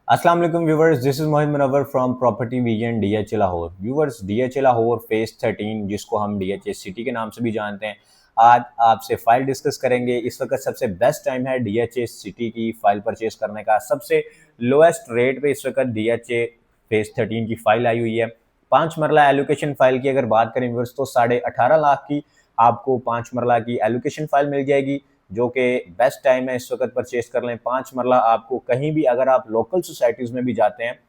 अस्सलाम वालेकुम viewers, this is Mohit Munawwar from property vision DHA Lahore. Viewers, DHA Lahore phase 13 जिसको हम डीएचए सिटी के नाम से भी जानते हैं, आज आपसे फाइल डिस्कस करेंगे। इस वक्त सबसे बेस्ट टाइम है डीएचए सिटी की फाइल परचेज करने का। सबसे लोएस्ट रेट पे इस वक्त डीएचए फेज 13 की फाइल आई हुई है। 5 मरला एलोकेशन फाइल की अगर बात करें व्यूवर्स, तो 18.5 लाख की आपको 5 मरला की एलोकेशन फाइल मिल जाएगी, जो कि बेस्ट टाइम है इस वक्त परचेज कर लें। 5 मरला आपको कहीं भी, अगर आप लोकल सोसाइटीज़ में भी जाते हैं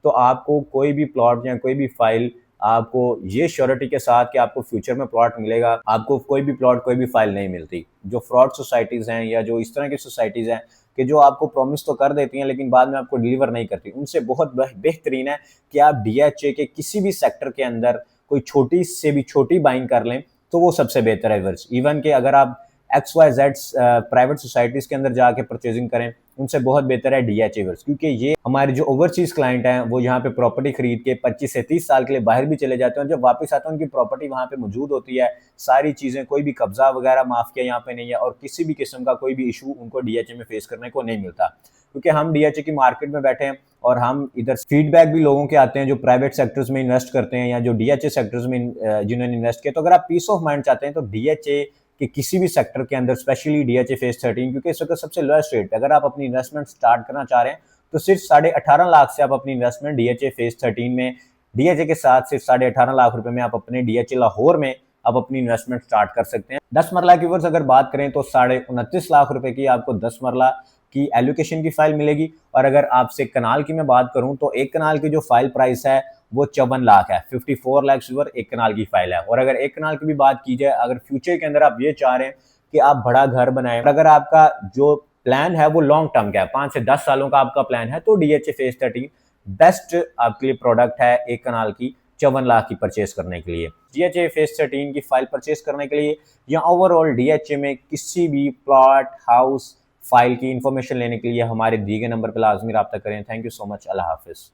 तो आपको कोई भी प्लॉट या कोई भी फाइल, आपको ये श्योरिटी के साथ कि आपको फ्यूचर में प्लॉट मिलेगा, आपको कोई भी प्लॉट कोई भी फाइल नहीं मिलती। जो फ्रॉड सोसाइटीज़ हैं या जो इस तरह की सोसाइटीज़ हैं कि जो आपको प्रॉमिस तो कर देती हैं लेकिन बाद में आपको डिलीवर नहीं करती, उनसे बहुत बेहतरीन है कि आप डीएचए के किसी भी सेक्टर के अंदर कोई छोटी से भी छोटी बाइंग कर लें, तो वो सबसे बेहतर है वर्स। इवन कि अगर आप XYZ प्राइवेट सोसाइटीज़ के अंदर जाके परचेजिंग करें, उनसे बहुत बेहतर है डीएचए वर्स, क्योंकि ये हमारे जो ओवरसीज क्लाइंट हैं वो यहाँ पे प्रॉपर्टी खरीद के 25 से 30 साल के लिए बाहर भी चले जाते हैं। जब वापस आते हैं उनकी प्रॉपर्टी वहाँ पे मौजूद होती है, सारी चीज़ें, कोई भी कब्जा वगैरह माफिया यहाँ पे नहीं है और किसी भी किस्म का कोई भी इशू उनको डीएचए में फेस करने को नहीं मिलता। क्योंकि हम डीएचए की मार्केट में बैठे हैं और हम इधर फीडबैक भी लोगों के आते हैं जो प्राइवेट सेक्टर्स में इन्वेस्ट करते हैं या जो डीएचए सेक्टर्स में जिन्होंने इन्वेस्ट किया। तो अगर आप पीस ऑफ माइंड चाहते हैं तो डीएचए कि किसी भी सेक्टर के अंदर, स्पेशली डीएचए फेज 13, क्योंकि इस वक्त सबसे लोएस्ट रेट, अगर आप अपनी इन्वेस्टमेंट स्टार्ट करना चाह रहे हैं तो सिर्फ 18.5 लाख से आप अपनी इन्वेस्टमेंट डीएचए फेज 13 में, डीएचए के साथ सिर्फ 18.5 लाख रुपए में आप अपने डीएचए लाहौर में आप अपनी इन्वेस्टमेंट स्टार्ट कर सकते हैं। 10 मरला की वर्ष अगर बात करें तो 29.5 लाख रुपए की आपको 10 मरला की एलोकेशन की फाइल मिलेगी। और अगर आपसे कनाल की मैं बात करूं तो एक कनाल की जो फाइल प्राइस है वो 54 लाख है। 54 लाख व्यूअर एक कनाल की फाइल है। और अगर एक कनाल की भी बात की जाए, अगर फ्यूचर के अंदर आप ये चाह रहे हैं कि आप बड़ा घर बनाएं, अगर आपका जो प्लान है वो लॉन्ग टर्म का है, 5 से 10 सालों का आपका प्लान है, तो डीएचए फेज 13 बेस्ट आपके लिए प्रोडक्ट है एक कनाल की 54 लाख की परचेस करने के लिए। डीएचए फेज 13 की फाइल परचेस करने के लिए या ओवरऑल डीएचए में किसी भी प्लॉट हाउस फाइल की इंफॉर्मेशन लेने के लिए हमारे दिए गए नंबर पर लाजमी रब्ता करें। Thank you so much. Allah Hafiz.